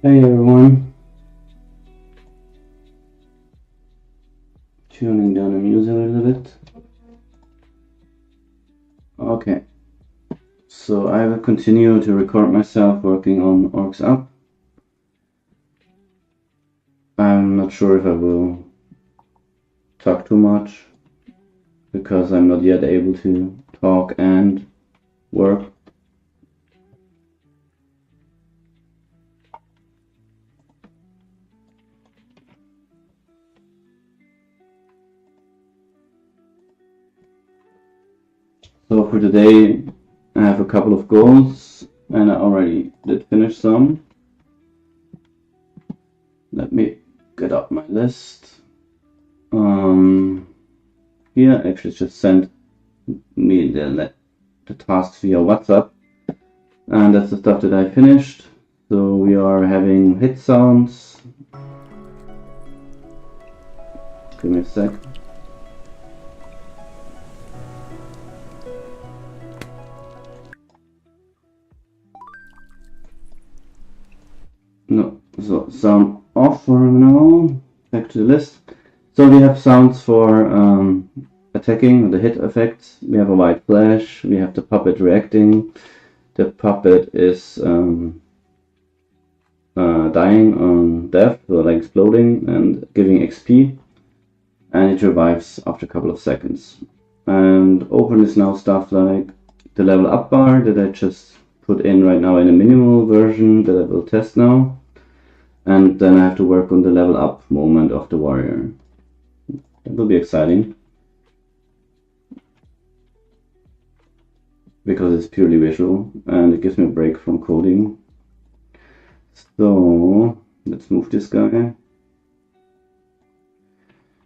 Hey everyone, tuning down the music a little bit. Okay, so I will continue to record myself working on Orcs Up. I'm not sure if I will talk too much because I'm not yet able to talk and work. So for today I have a couple of goals and I already did finish some. Let me get up my list. Here actually just sent me the tasks via WhatsApp, and that's the stuff that I finished. So we are having hit sounds. Give me a sec. No, so sound off for now. Back to the list. So we have sounds for attacking, the hit effects. We have a white flash. We have the puppet reacting. The puppet is dying on death, so like exploding and giving XP. And it revives after a couple of seconds. And open is now stuff like the level up bar that I just put in right now in a minimal version that I will test now. And then I have to work on the level up moment of the warrior. That will be exciting, because it's purely visual and it gives me a break from coding. So let's move this guy.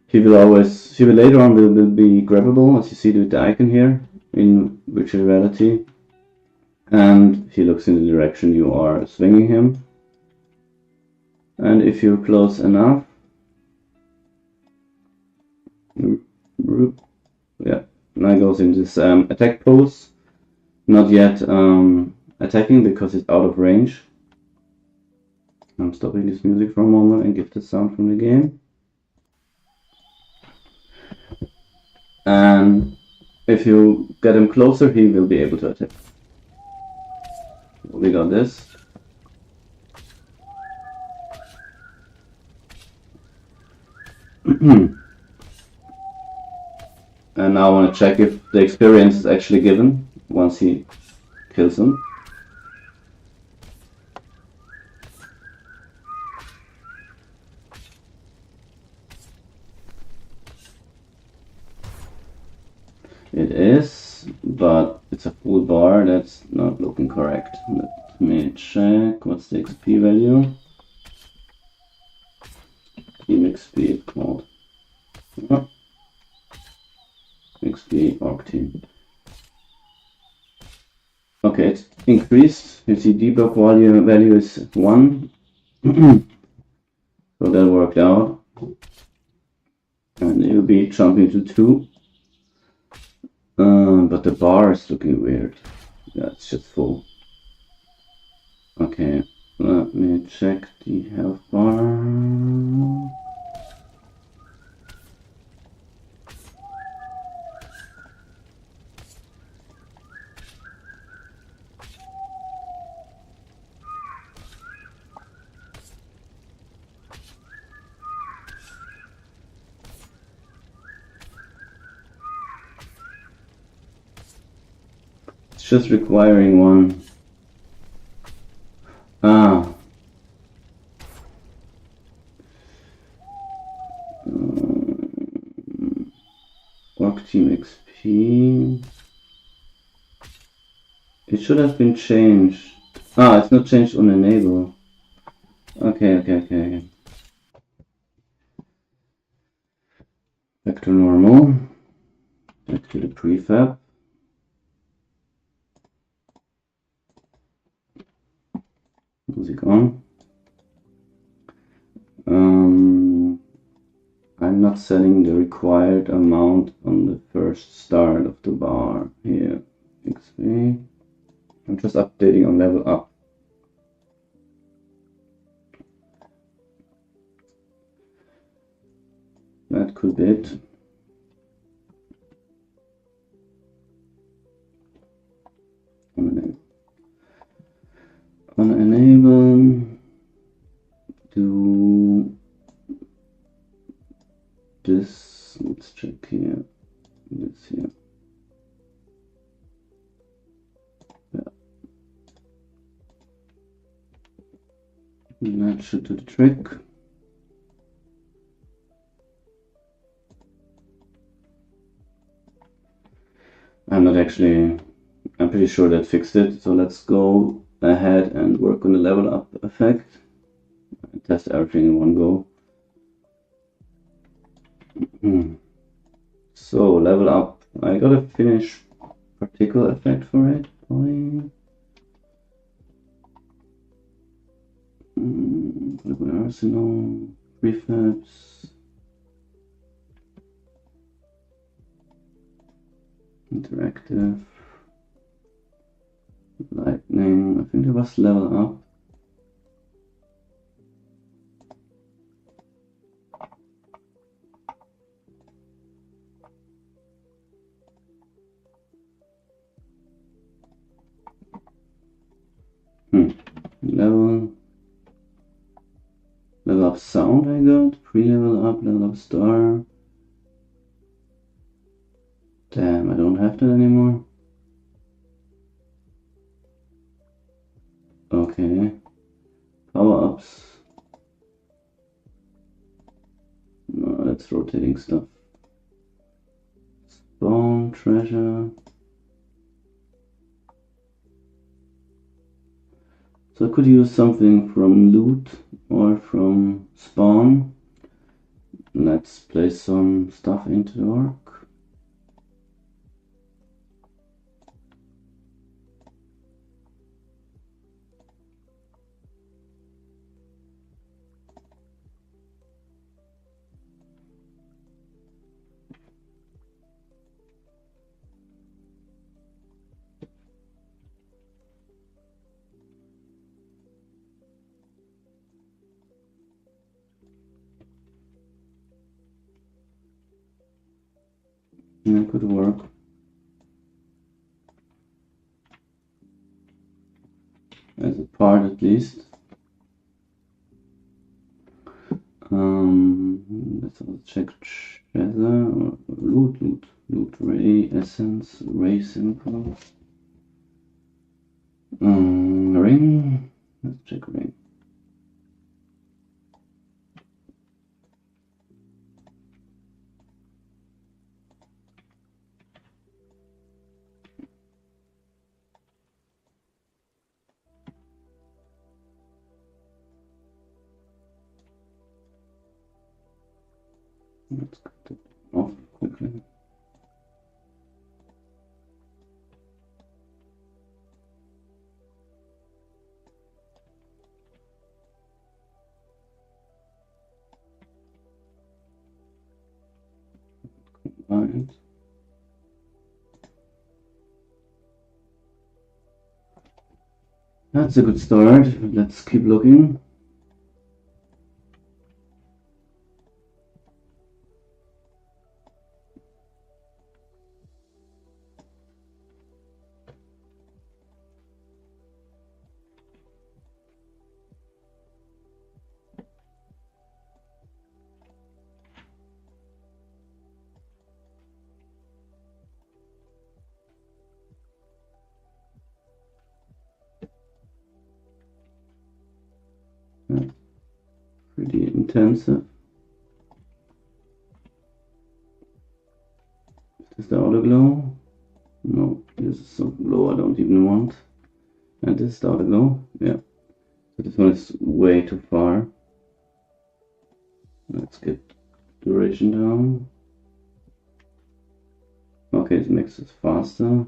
He will later on will be grabbable, as you see with the icon here in virtual reality, and he looks in the direction you are swinging him. And if you're close enough, yeah, now goes in this attack pose. Not yet attacking because it's out of range. I'm stopping this music for a moment and give the sound from the game. And if you get him closer, he will be able to attack. We got this. And now I want to check if the experience is actually given once he kills him. It is, but it's a full bar. That's not looking correct. Let me check. What's the XP value? Team XP called. Oh. XP Orc team. Okay, it's increased. You see debug value is 1. So that worked out. And it will be jumping to 2. But the bar is looking weird. Yeah, it's just full. Okay, let me check the health bar. It's just requiring one. Orc team XP. It should have been changed. It's not changed on enable. Okay. Back to normal. Back to the prefab. Music on. I'm not setting the required amount on the first start of the bar here. XP. I'm just updating on level up. could be it. Enable, do this, let's check here, this here. Yeah. And that should do the trick. I'm pretty sure that fixed it. So let's go ahead and work on the level up effect. Test everything in one go. So level up, I gotta finish particle effect for it. Arsenal, prefabs, interactive, lightning. I think there was level up. Level up sound I got, pre-level up, level up star. Damn, I don't have that anymore. Okay. Power ups. No, that's rotating stuff. Spawn, treasure. So I could use something from loot or from spawn. Let's place some stuff into the orc. Yeah, could work. As a part at least. Let's also check treasure or loot ray essence, ray simple. Ring. Let's check ring. Let's get it off quickly. Combined. That's a good start. Let's keep looking. That's pretty intensive. Is this the auto glow? No, this is some glow I don't even want. And this is the auto glow. Yeah. So this one is way too far. Let's get duration down. Okay, it makes it faster.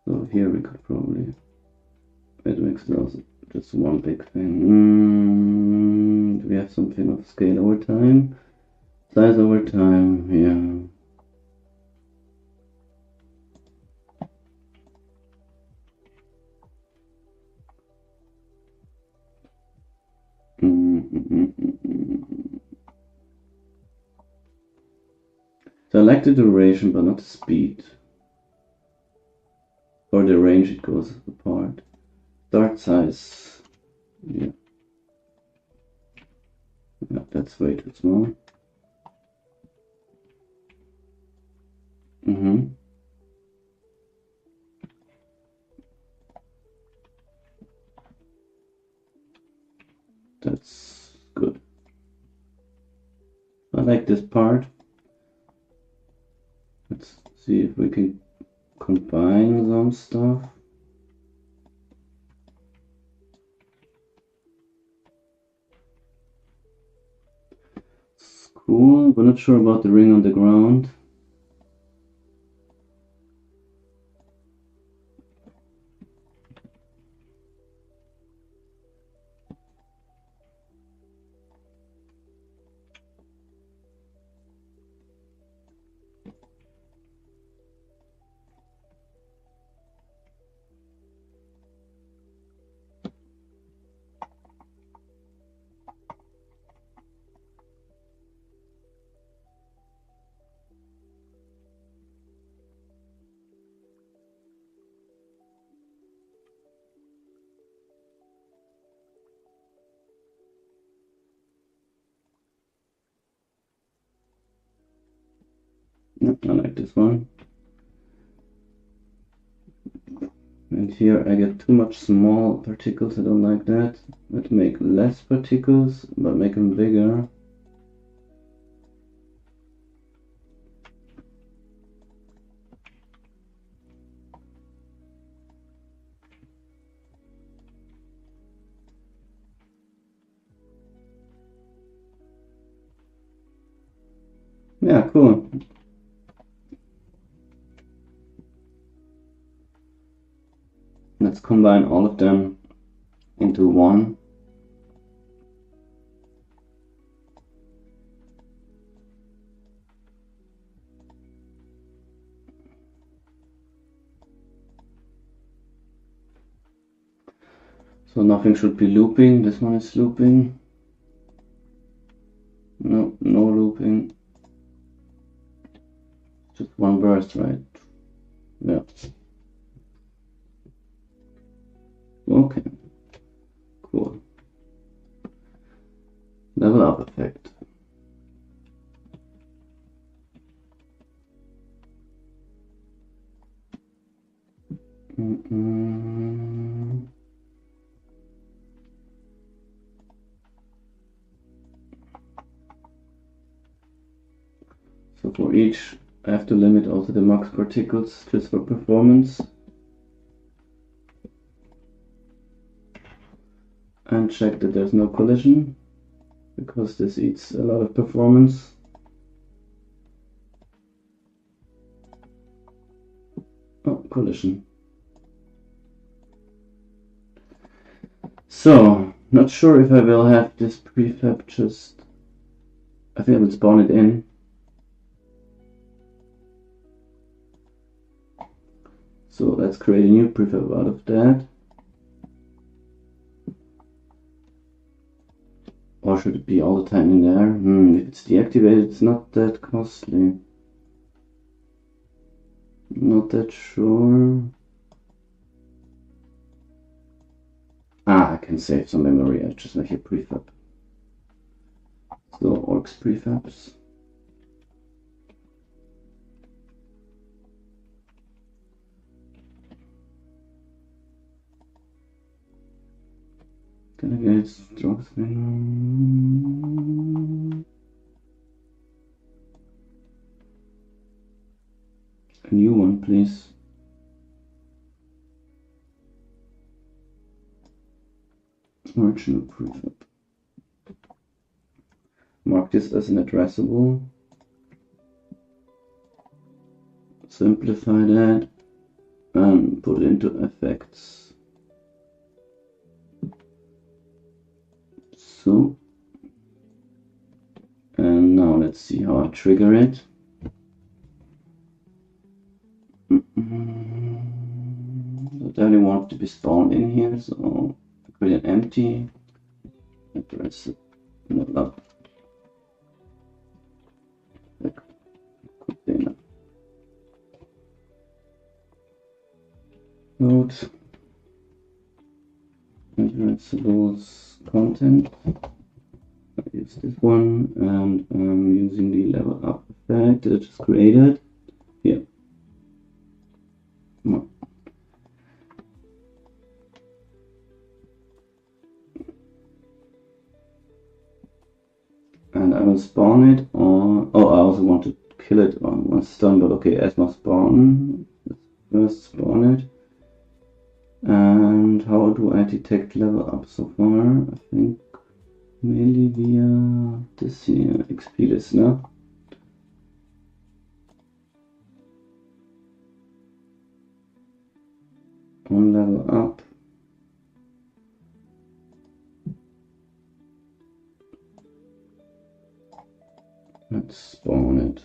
So here we could probably. It makes it also just one big thing. Do we have something of scale over time? Size over time, yeah. like the duration, but not the speed. Or the range it goes apart. Start size. Yeah. Yeah, that's way too small. That's good. I like this part. Let's see if we can combine some stuff. It's cool, but not sure about the ring on the ground. Yep, I like this one. And here I get too much small particles, I don't like that. Let's make less particles, but make them bigger. Yeah, cool. Let's combine all of them into one. So nothing should be looping. This one is looping. No, no looping. Just one burst, right? Yeah. Okay. Cool. Level up effect. So for each, I have to limit also the max particles just for performance. And check that there's no collision, because this eats a lot of performance. Oh, collision. So, not sure if I will have this prefab just... I think I will spawn it in. So let's create a new prefab out of that. Or should it be all the time in there? If it's deactivated, it's not that costly. Not that sure. I can save some memory. I just make a prefab. So Orcs prefabs. Can I get DOTween? A new one, please. Original prefab. Mark this as an addressable. Simplify that and put it into effects. So, and now let's see how I trigger it. I only want it to be spawned in here, so I create an empty address. No, container. Load addressables content. I use this one, and I'm using the level up effect that I just created. Here. Come on. And I will spawn it on. Oh, I also want to kill it on once it's done, but okay, as my spawn. Let's first spawn it. And how do I detect level up so far? I think mainly via this here, XP listener. On level up. Let's spawn it.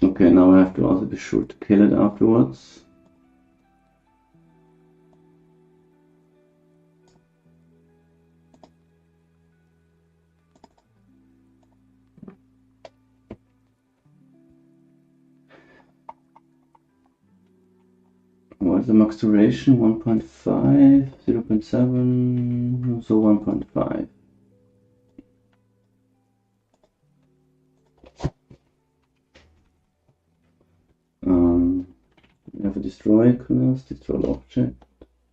Okay, now I have to also be sure to kill it afterwards. What is the max duration? 1.5, 0.7, so 1.5. We have a destroy class, destroy object.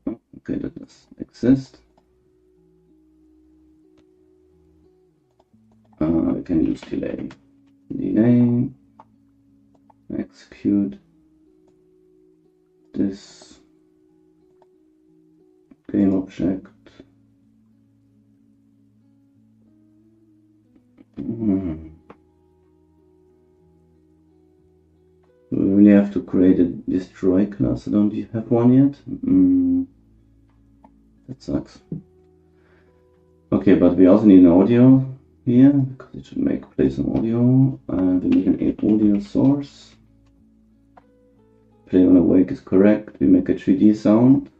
Oh, okay, that does exist. I can use delay. Delay. Execute this game object. We really have to create a destroy class. I don't have one yet. That sucks. Okay, but we also need an audio here because it should play some audio. And we make an audio source. Play on awake is correct. We make a 3D sound.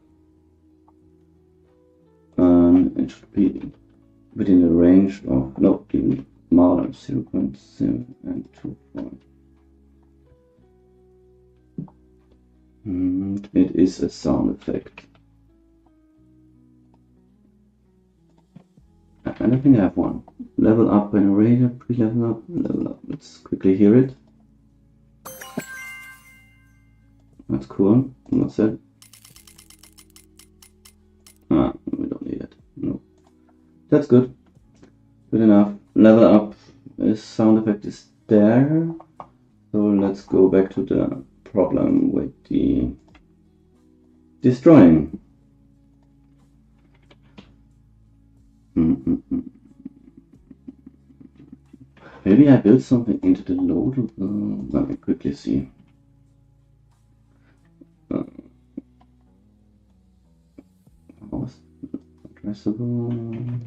And it should be within the range of even smaller, 0.7 and 2.5. It is a sound effect. I don't think I have one. Level up by narrator, pre-level up, level up. Let's quickly hear it. That's cool. What's that? Ah, we don't need it. No. That's good. Good enough. Level up sound effect is there. So let's go back to the problem with the destroying. Maybe I built something into the load. Let me quickly see. Addressable,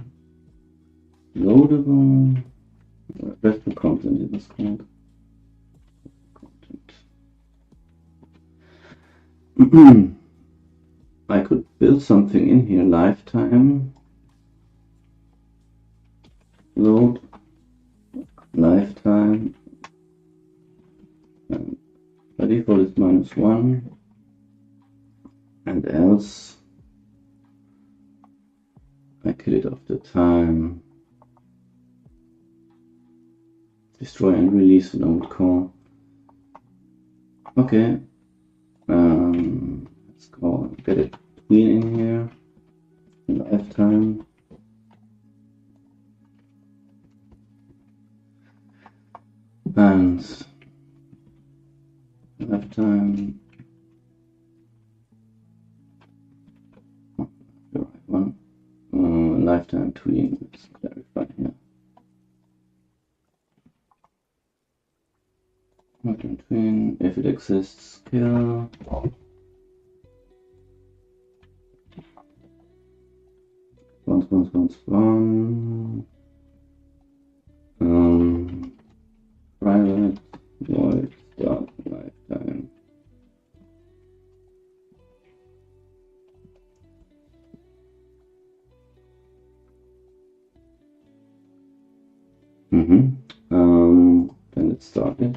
loadable, addressable content it was called. Content. I could build something in here, lifetime, load, lifetime, and by default is -1, and else I kill it after time, destroy and release node call. Okay, let's go get a tween in here, lifetime. And lifetime, the right one, lifetime tween, let's clarify here. Lifetime tween, if it exists, kill. Spawn. Private void start lifetime. Then let's start it.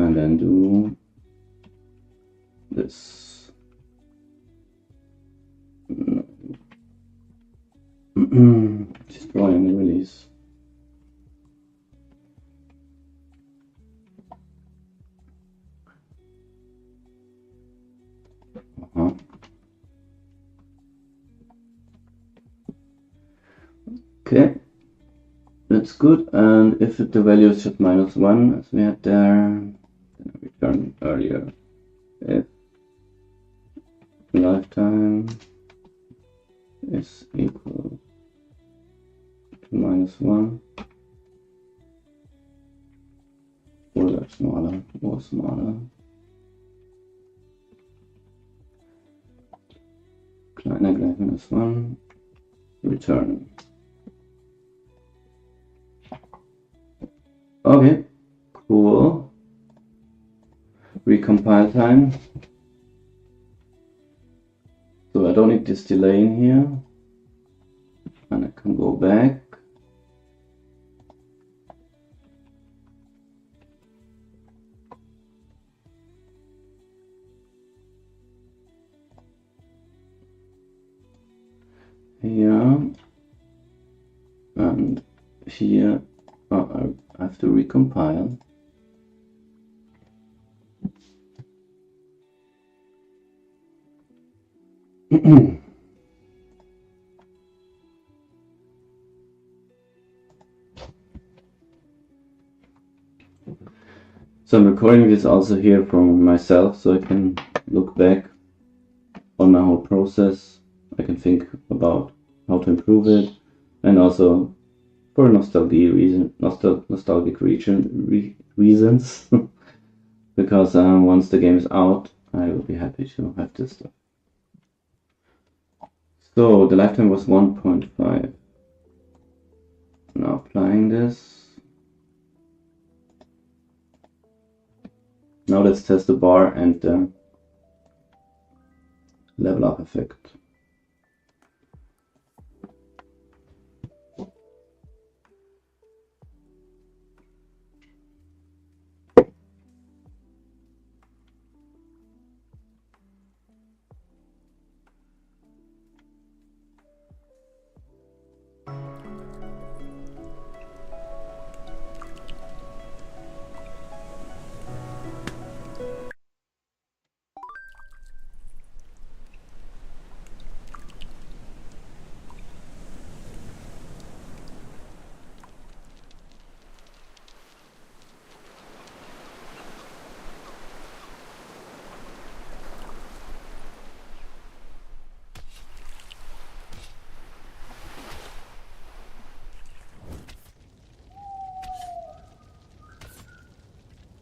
And then do this. Destroying the release. Okay, that's good. And if the value is just -1, as we had there, then I returned earlier. If lifetime is equal to -1, or smaller, or smaller. Kleiner gleich -1, return. Okay, cool. Recompile time. So I don't need this delay in here. And I can go back. Here. And here. I have to recompile. So I'm recording this also here from myself, so I can look back on my whole process. I can think about how to improve it, and also for nostalgic reasons, because once the game is out, I will be happy to have this stuff. So the lifetime was 1.5. Now applying this. Now let's test the bar and the level up effect.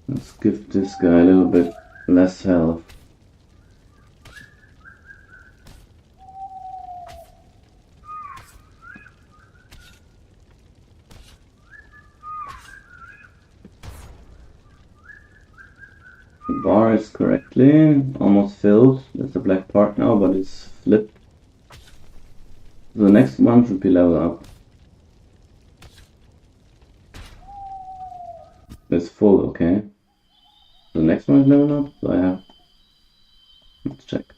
Let's give this guy a little bit less health. The bar is correctly almost filled. There's a black part now, but it's flipped. The next one should be level up. It's full, okay. The next one is level up, so I have. Let's check.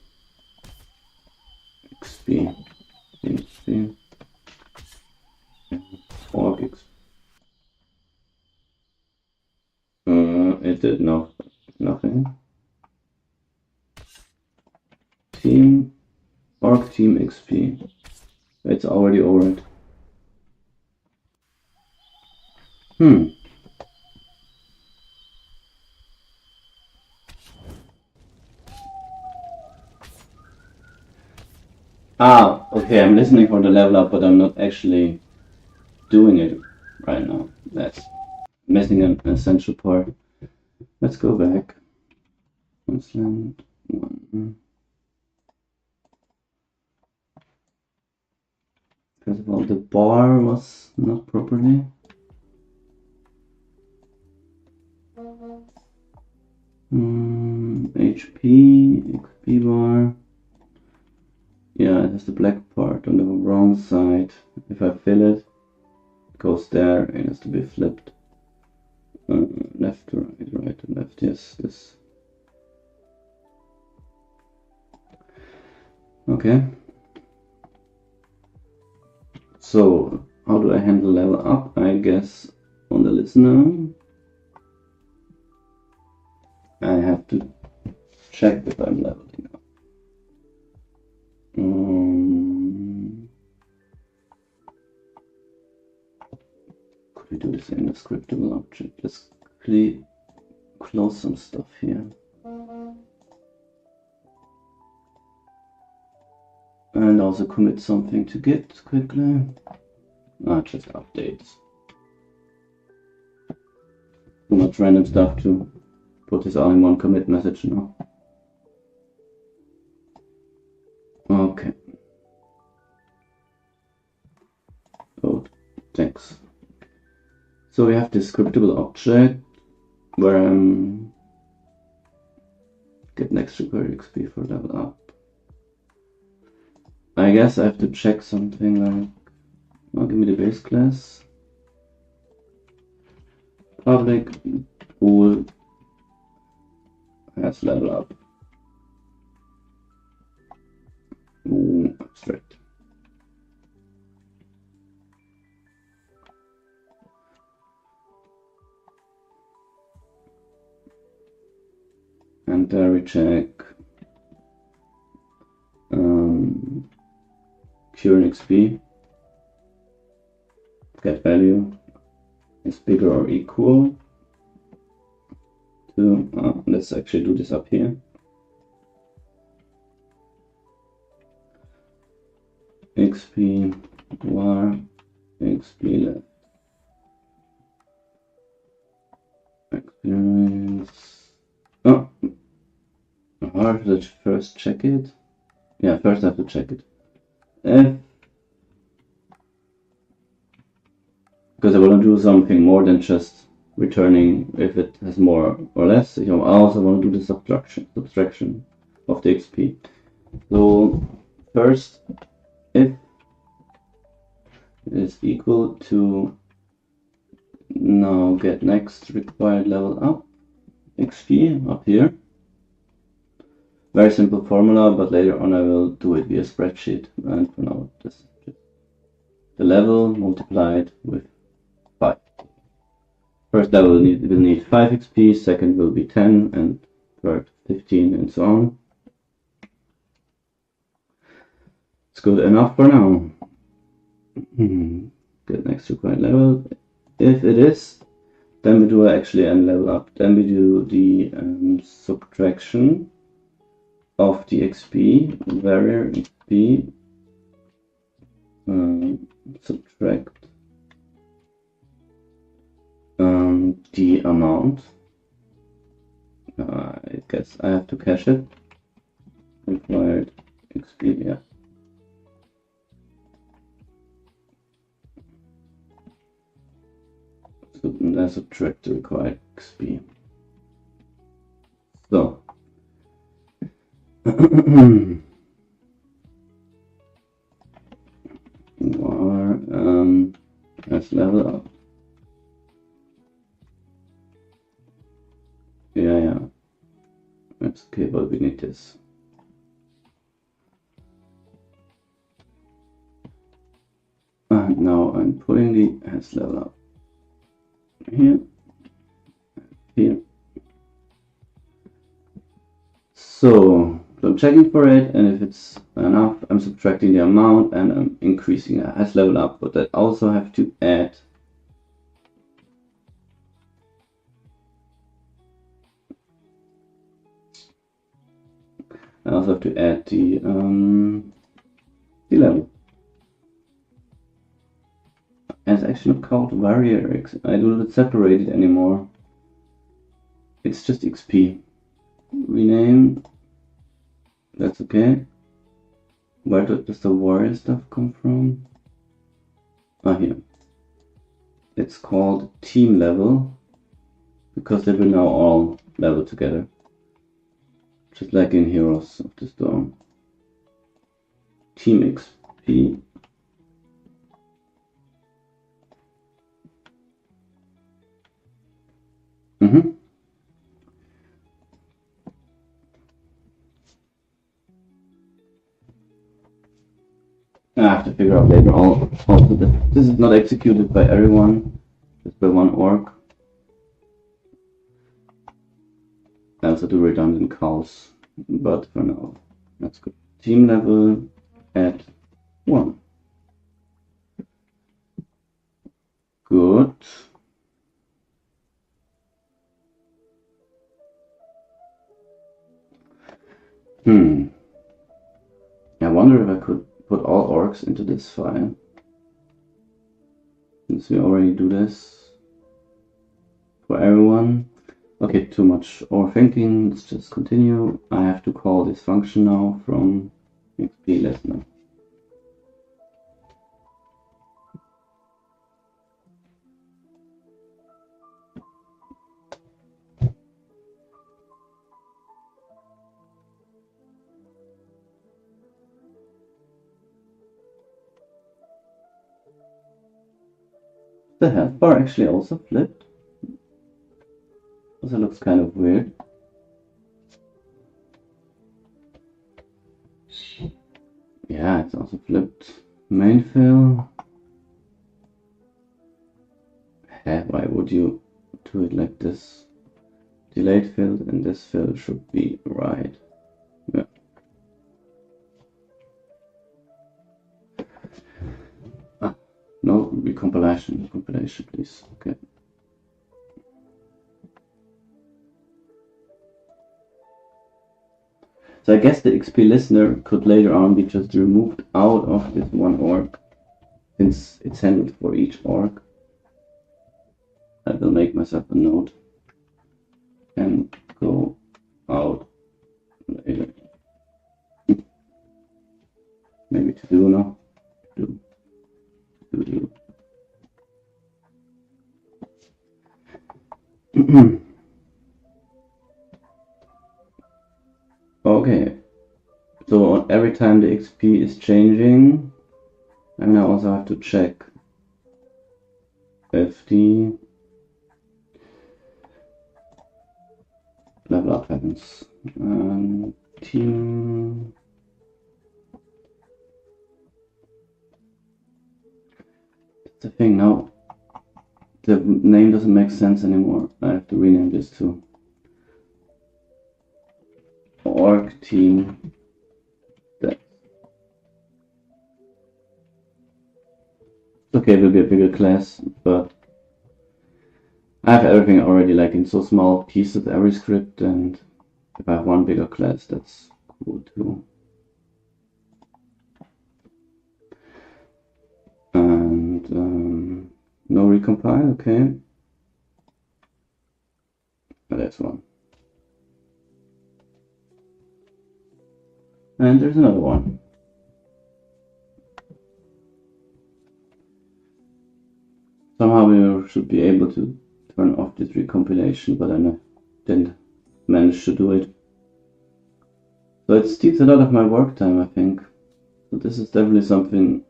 XP. Orc XP. It did nothing. Team. Orc Team XP. It's already over it. Okay, I'm listening for the level up, but I'm not actually doing it right now. That's missing an essential part. let's go back. Land 1. First of all, the bar was not properly. XP bar. Yeah, it has the black part on the wrong side. If I fill it, it goes there. It has to be flipped. Left to right, right to left. Yes, this. Okay. So, how do I handle level up? I guess on the listener, I have to check if I'm leveling up. Could we do this in the scriptable object? Let's quickly close some stuff here. And also commit something to Git quickly. Just updates. Too much random stuff to put this all in one commit message now. Okay. Oh, thanks. So we have this scriptable object where I'm get next required XP for level up. I guess I have to check something like, well, give me the base class. Public pool has level up. Abstract. And there we check current XP, get value is bigger or equal to, let's actually do this up here. XP var XP left experience. Oh, let's first check it. Yeah, first I have to check it. Because I want to do something more than just returning if it has more or less. I also want to do the subtraction of the XP. So first, if it is equal to now get next required level up XP up here. Very simple formula, but later on I will do it via spreadsheet. And for now, this is just the level multiplied with 5. First level will need 5 XP, second will be 10, and third 15, and so on. It's good enough for now. Get next required level. If it is, then we do actually a level up. Then we do the subtraction of the XP, var XP, subtract the amount. I guess I have to cache it. Required XP, yeah. So then subtract the required XP. So var let's level up. Yeah, that's okay, but we need this. And now I'm putting the has level up here. So I'm checking for it, and if it's enough, I'm subtracting the amount and I'm increasing it. Has level up, but I also have to add the level. And it's actually not called variax. I do not separate it anymore. it's just XP. Rename. That's okay. Where does the warrior stuff come from? Ah, here. It's called team level because they will now all level together. Just like in Heroes of the Storm. Team XP. I have to figure out later also that this is not executed by everyone, just by one orc. I also do redundant calls, but for now, that's good. Team level at 1. Good. I wonder if I could put all orcs into this file. Since we already do this for everyone. Okay, too much overthinking. Let's just continue. I have to call this function now from XP listener. The health bar actually also flipped. Also looks kind of weird. Yeah, it's also flipped. Main fill. Why would you do it like this? Delayed fill and this fill should be right. Yeah. No, compilation, please. Okay. So I guess the XP listener could later on be just removed out of this one orc, since it's handled for each orc. I will make myself a note and go out later. Maybe to do now. Do. Okay, so every time the XP is changing, I mean, I also have to check if the level up happens. Team. That's the thing now. The name doesn't make sense anymore. I have to rename this to Orc Team. Okay, it will be a bigger class, but I have everything already like in so small pieces, every script, and if I have one bigger class, that's cool too. And no recompile, okay. Oh, that's one. And there's another one. Somehow we should be able to turn off this recompilation, but I didn't manage to do it. So it steals a lot of my work time, I think. So this is definitely something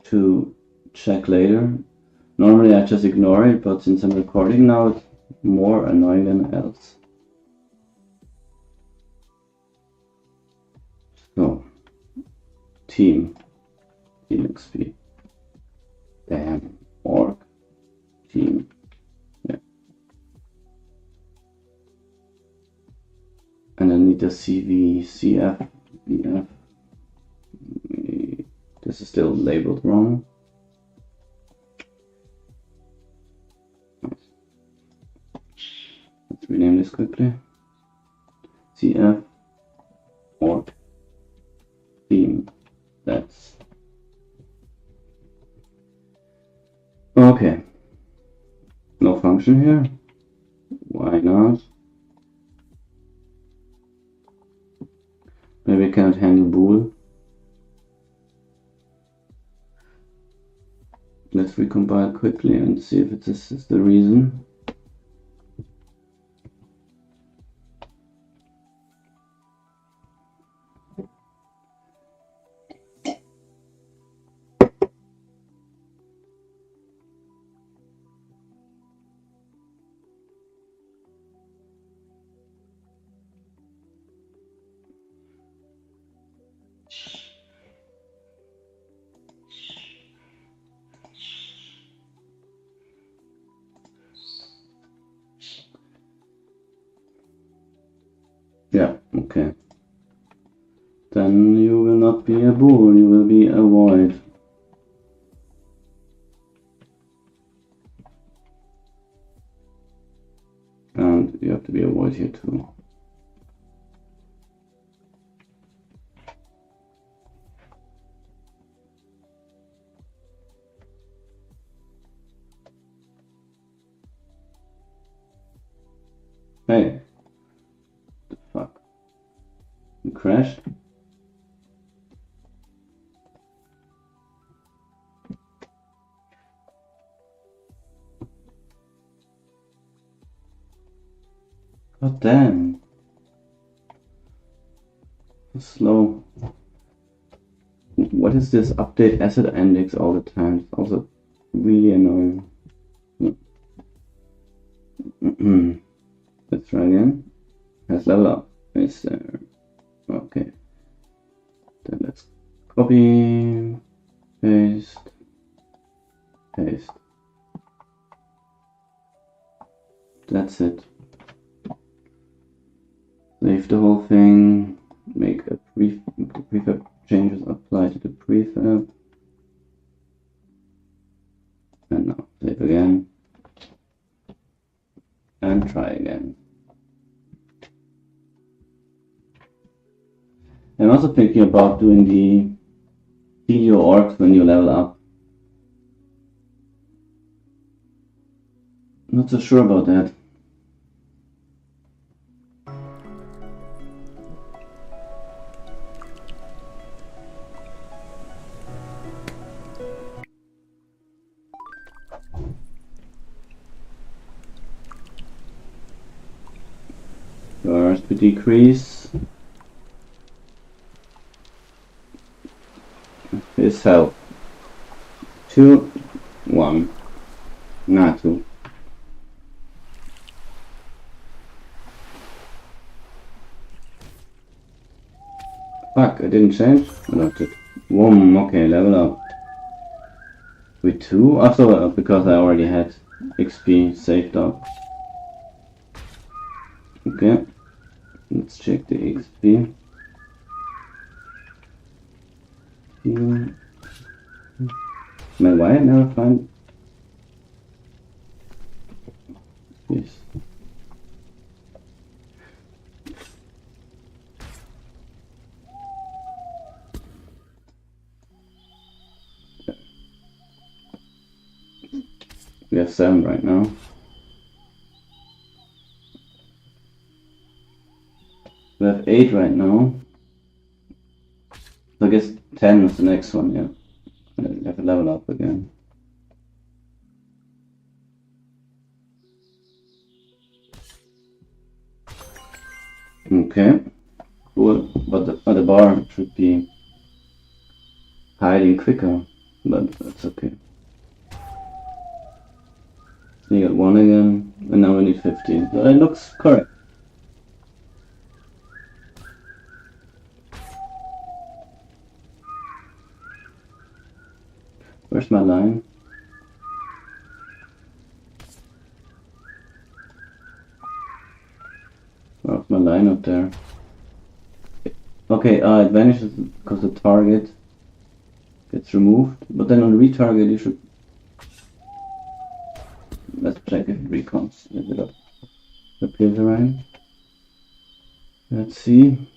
to check later. Normally I just ignore it, but since I'm recording now, it's more annoying than else. So, team XP. Damn, orc, team. Yeah. And I need the CV, CF, VF. This is still labeled wrong. Let's rename this quickly. CF, orc, team. That's okay. No function here. Why Why not? Maybe I cannot handle bool. Let's recompile quickly and see if this is the reason. Yeah, okay. Then you will not be a bull, you will be a void. And you have to be a void here too. Hey. What the fuck? You crashed? God damn. Slow. What is this update asset index all the time? It's also really annoying. Let's try again. Has level up. Is there? Okay. Then let's copy, paste, paste. That's it. Save the whole thing. Make a prefab changes apply to the prefab. And now save again. And try again. I'm also thinking about doing the video orcs when you level up. Not so sure about that. First we decrease his health. 2, 1, not 2. Fuck, I didn't change? I left it. Whoom, okay, level up. With 2? Also, because I already had XP saved up. Okay, let's check the XP. Why I never find this? We have 7 right now. We have 8 right now. So I guess 10 is the next one, yeah. And then we have to level up again. Okay, cool. But the bar should be hiding quicker, but that's okay. You got 1 again, and now we need 15. So that looks correct. Where's my line? Where's my line up there? Okay, it vanishes because the target gets removed, but then on retarget you should... Let's check if it recons. Is it up? Appears around. Let's see.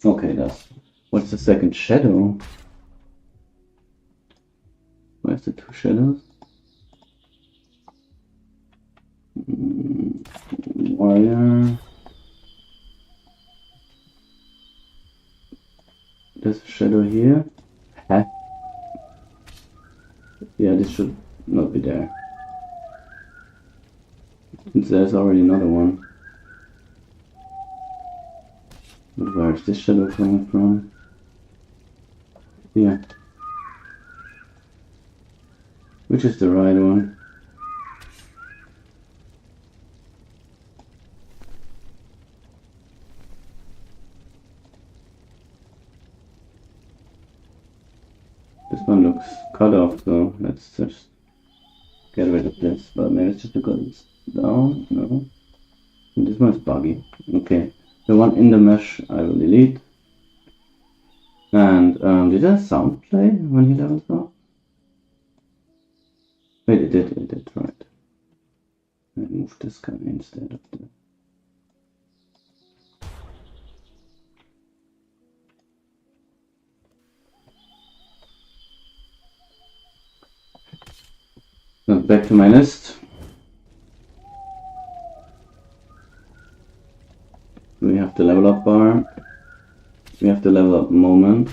Okay, that's What's the second shadow? Where's the 2 shadows? Warrior. There's a shadow here. Huh? Yeah, this should not be there. Since there's already another one. But where is this shadow coming from? Here. Which is the right one? This one looks cut off, so let's just get rid of this. But maybe it's just because it's down. No. And this one's buggy. Okay. The one in the mesh I will delete. And did a sound play when he levels up? Wait, it did, right. I moved this guy instead of the... So back to my list. We have the level up bar. We have the level up moment.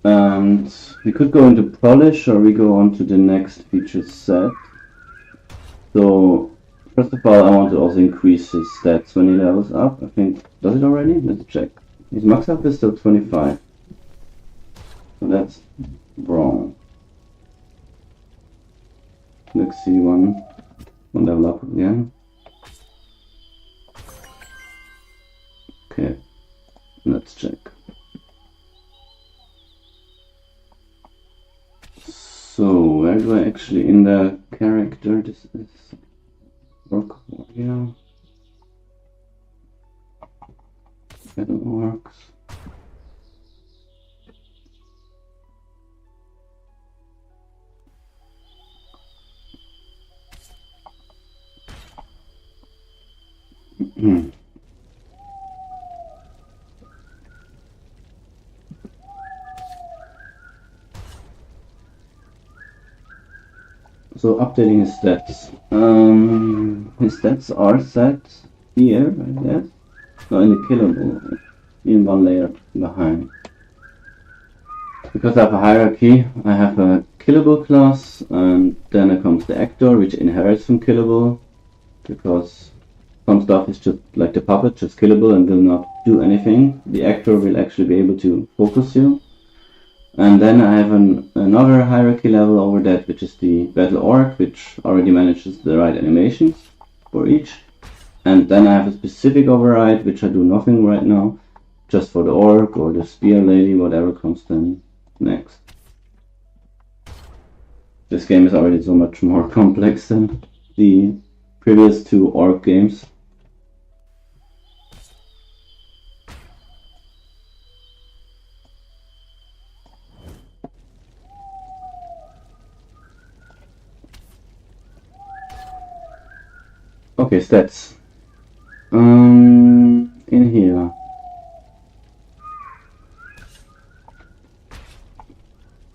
And we could go into polish or we go on to the next feature set. So first of all, I want to also increase his stats when he levels up. I think, does it already? Let's check. His max up is still 25. So that's wrong. Let's see one level up again. Okay, let's check. So where do I actually in the character? This is Orc Warrior. Battle Orcs. So updating his stats. His stats are set here, I guess. No, in the killable, in one layer behind. Because I have a hierarchy, I have a killable class, and then it comes the actor, which inherits from killable, because some stuff is just like the puppet, just killable and will not do anything. The actor will actually be able to focus you. And then I have another hierarchy level over that, which is the Battle Orc, which already manages the right animations for each. And then I have a specific override, which I do nothing right now, just for the Orc or the Spear Lady, whatever comes then next. This game is already so much more complex than the previous 2 Orc games. Okay, stats. In here.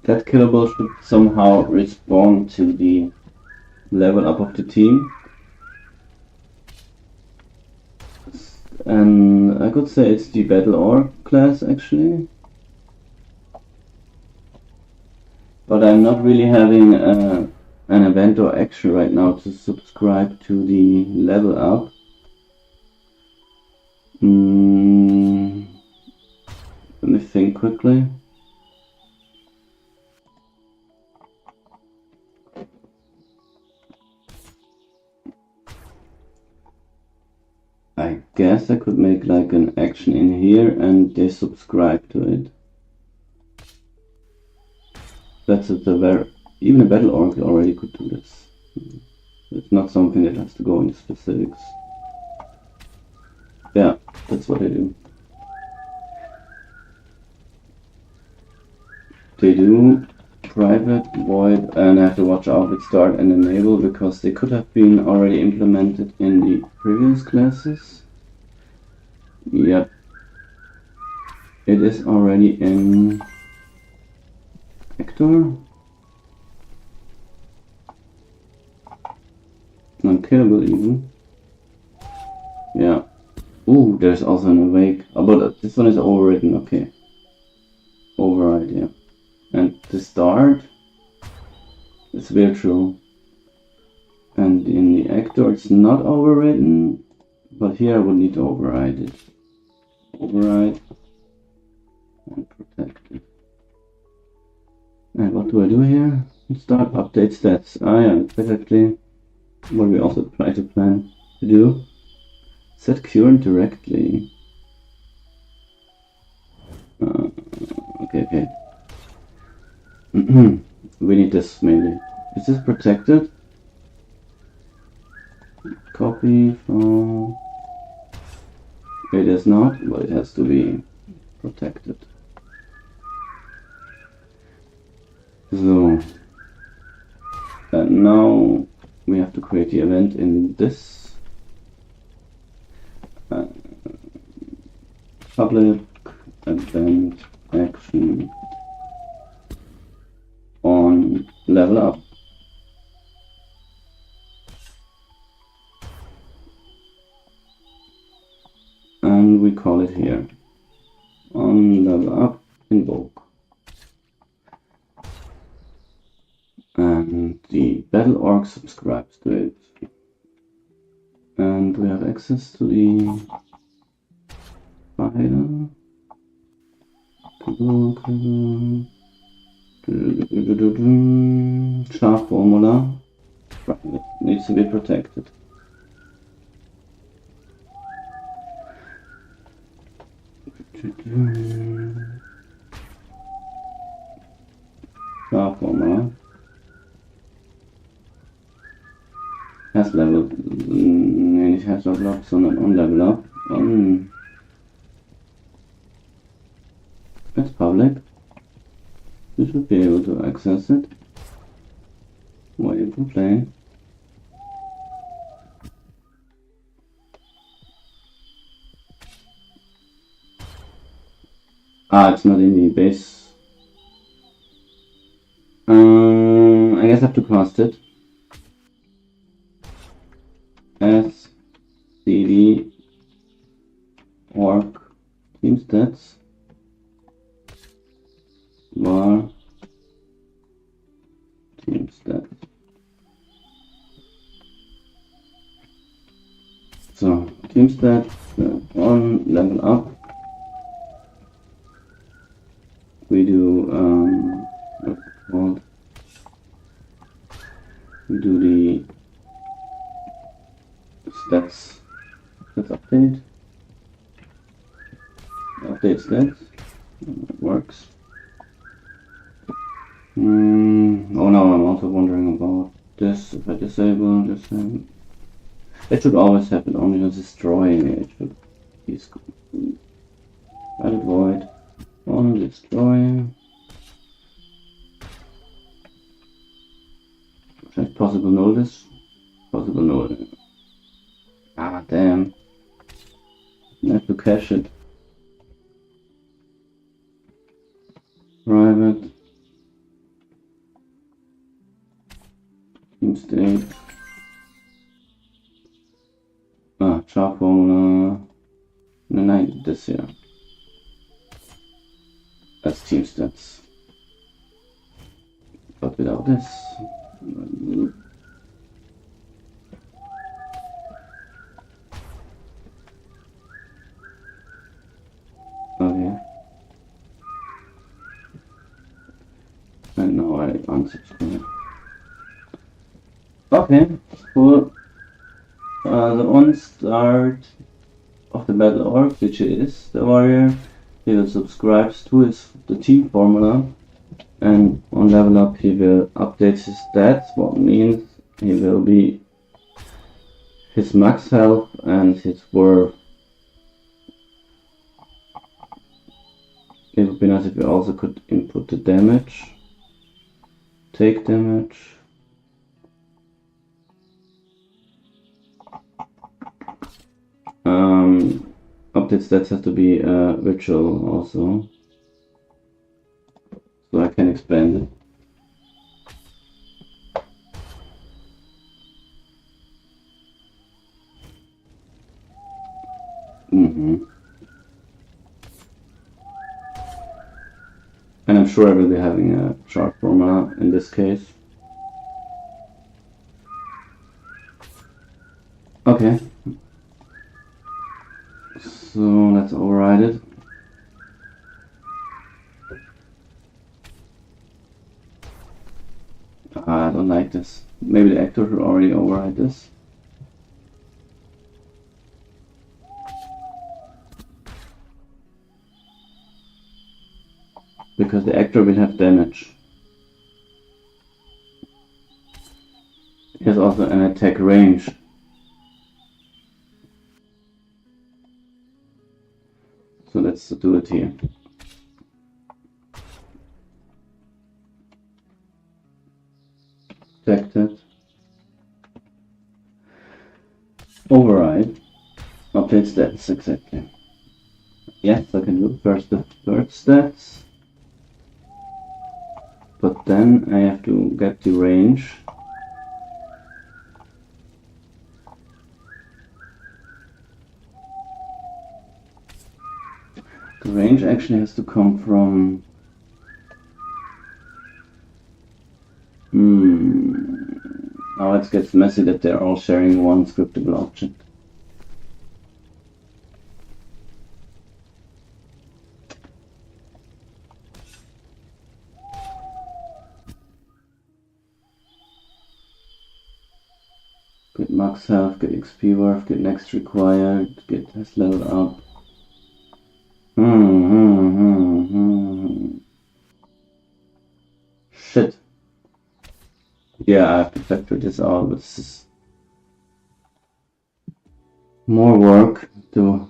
That killable should somehow respond to the level up of the team. And I could say it's the Battle Orc class actually. But I'm not really having an event or action right now to subscribe to the level up. Let me think quickly. I guess I could make like an action in here and they subscribe to it. That's even a Battle Orc already could do this. It's not something that has to go into specifics. Yeah, that's what I do. They do private, void, and I have to watch out with start and enable because they could have been already implemented in the previous classes. Yep. It is already in Hector. Unkillable even. Yeah. Ooh, there's also an awake. Oh, but this one is overwritten, okay. Override, yeah. And the start is virtual. And in the actor it's not overwritten, but here I would need to override it. Override and protect it. And what do I do here? Start update stats. Ah yeah, exactly what we also try to plan to do. Set current directly. Okay. We need this mainly. Is this protected? Copy from... It is not, but it has to be protected. So, and now we have to create the event in this public event action on level up. And we call it here on level up invoke. And the battle orc subscribes to it. And we have access to the file. Char formula. It needs to be protected. Char formula. Has level. It has level up, so not on level up. It's public. You should be able to access it. Why you complain? Ah, it's not in the base. I guess I have to cast it. S CD orc team stats var team stats. So team stats on level up. We do what's it called? We do the stats update. Update stats. It works. Oh no, I'm also wondering about this. If I disable this, it should always happen only on destroying it. Should be added void on destroy. Check possible null this. Possible null. Ah damn. I have to cache it. Private. Team state. Char formula. No, this here. That's team stats. But without this. Okay. And now I unsubscribe. Okay, cool. The on-start of the battle orc, which is the warrior, he will subscribe to the team formula, and on level up he will update his stats, what means he will be his max health and his worth. It would be nice if we also could input the damage, take damage. update stats have to be virtual also. So I can expand it. And I'm sure I will be having a chart formula in this case. Okay. So let's override it. I don't like this. Maybe the actor should already override this. Because the actor will have damage. He has also an attack range. So let's do it here. Protected. Override. Update stats, exactly. Yes, I can do first the third stats. But then I have to get the range. The range actually has to come from... Now it gets messy that they're all sharing one scriptable object. Get max health, get XP worth, get next required, get has leveled up. Shit. Yeah, I have to factor this out, but this is more work to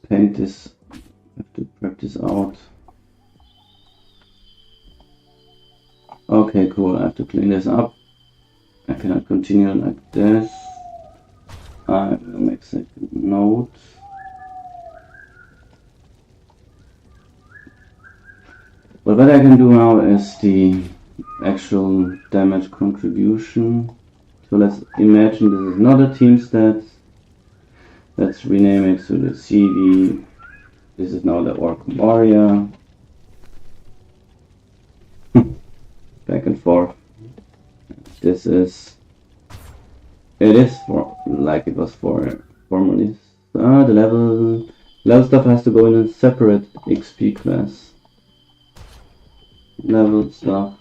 paint this. I have to prep this out. Okay, cool. I have to clean this up. I cannot continue like this. I will make a note. But what I can do now is the actual damage contribution. So let's imagine this is not a team stat. Let's rename it to the CD. This is now the Orc Warrior. Back and forth. This is... It is for like it was for formerly. The level stuff has to go in a separate XP class. Level stuff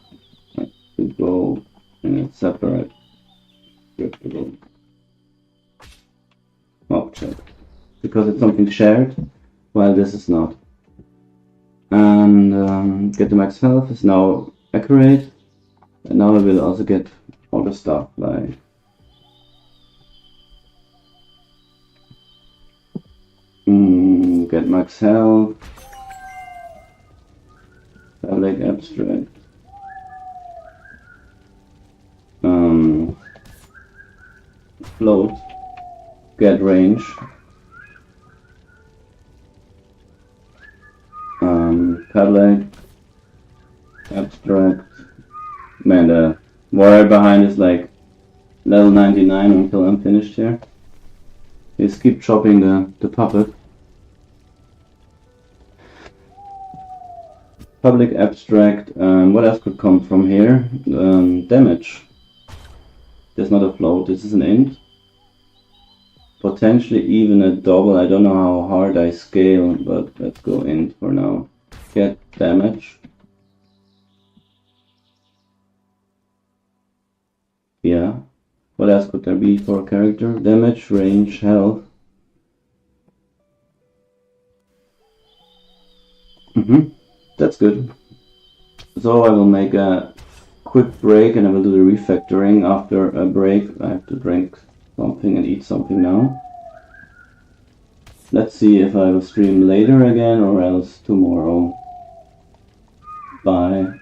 has to go in a separate scriptable object because it's something shared, while this is not. And get the max health is now accurate, and now I will also get all the stuff like get max health, public abstract, float, get range, public abstract. Man, the wire behind is like level 99 until I'm finished here. Just keep chopping the puppet. Public abstract, what else could come from here? Damage. There's not a float, this is an int. Potentially even a double, I don't know how hard I scale, but let's go int for now. Get damage. Yeah. What else could there be for a character? Damage, range, health. That's good. So I will make a quick break and I will do the refactoring. After a break I have to drink something and eat something now. Let's see if I will stream later again or else tomorrow. Bye.